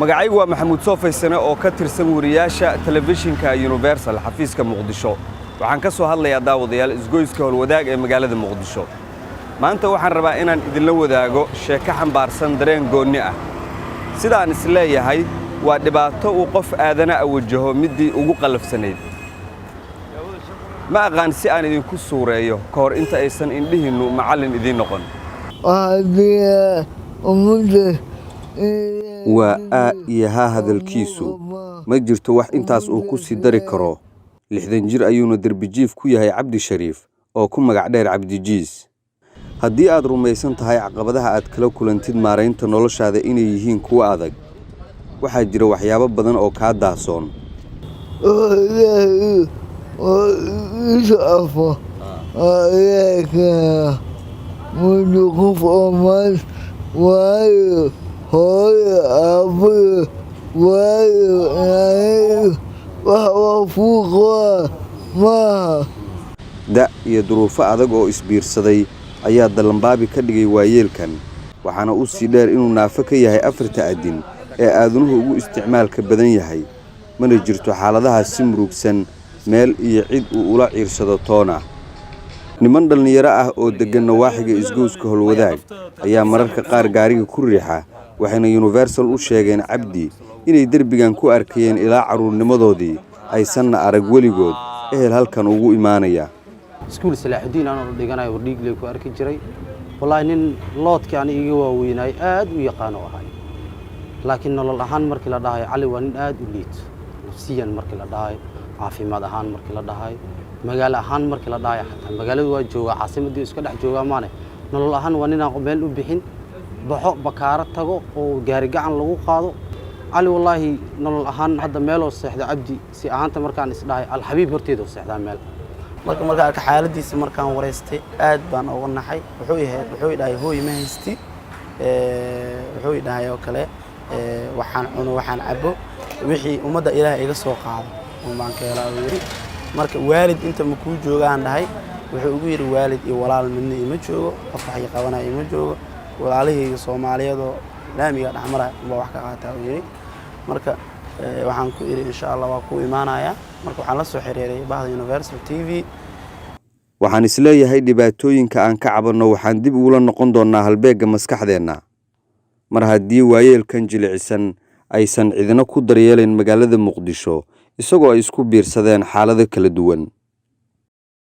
magacaygu waa Maxamuud Soofaysane oo ka tirsan wariyaasha telefishinka Universal xafiiska Muqdisho waxaan ka soo hadlayaa daawadayaal isgoyska Howlwadaag ee magaalada Muqdisho maanta waxaan rabaa inaan idinla wadaago sheeko xambaarsan dareen gooni ah sidaan isleeyahay waa dhibaato uu qof aadana wajaho midii ugu qalafsaneyd ma aqaan si aan idinku suureeyo ka hor inta aysan indhihiinu macallin idin noqon waa iyo hadalkiisu ma jirto wax intaas uu ku sii dari karo 60 jir ayuuna darbijiif ku yahay Cabdi Shariif oo ku magac dheer Cabdi Jiis haddii aad rumaysan tahay caqabadaha aad kala kulantid maareynta noloshaada inay yihiin kuwa adag waxaa jira waxyaabo badan oo ka daahsoon da iyo duruufo adag oo isbiirsaday ayaa dalambaabi ka dhigay waayeelkan waxaana uu si dheer inuu naafo ka yahay afarta adin ee aadunuhu ugu isticmaalka badan yahay mana jirto xaaladaha si murugsan meel iyo cid uu ula ciirsado toona niman dhalinyaro ah oo degan nawaaxiga isgoyska Howlwadaag ayaa mararka qaar gaariga ku riixa waxayna Universal u sheegeen Cabdi inay darbigan ku arkayeen ilaa caruurnimadoodii aysan arag weligood ehel halkan ugu imaanaya iskuul Salaaxudiin aan dhiganayo wardhiigley ku arki jiray wallahi nin loodkii aan iga waaweynay aad u yaqaan oo ahay laakiin nolol ahaan markii la dhahay cali waa nin aad u liit nafsiyan markii la dhahay caafimaad ahaan markii la dhahay magaalo ahaan markii la dhahay xataa magaaladu waa jooga caasimadii iska dhex jooga maane nolol ahaan waa nin aan meel u bixin baxo bakaara tago oo gaari gacan lagu qaado cali wallahi nolol ahaan hadda meel oo seexda Cabdi si ahaanta markaan is dhahay al xabiib horteedo seexda meel marka arka xaaladiisa markaan wareystay aad baan uga naxay wuxuu dhahay hooy ma haysti wuxuu dhahay oo kale waxaan cuno waxaan cabo wixii umada Ilaahay iga soo qaado oo baan ka helaa yiri marka waalid inta ma ku joogaan dhahay wuxuu ugu yiri waalid iyo walaal midna ima joogo qof wax qabanaya ima joogo walaalihii Soomaaliyeed oo laamiga dhaxmara wax ka qaataa yiri marka waxaan ku iri insha Allah waa ku imaanaya marka waxaan la soo xiriiray bahda Universal TV waxaan isleeyahay dhibaatooyinka aan ka cabano waxaan dib ugu noqon doonaa halbeega maskaxdeena mar haddii waayeelkan jilicisan aysan cidina ku daryeelin magaalada Muqdisho isagoo ay isku biirsadeen xaalado kala duwan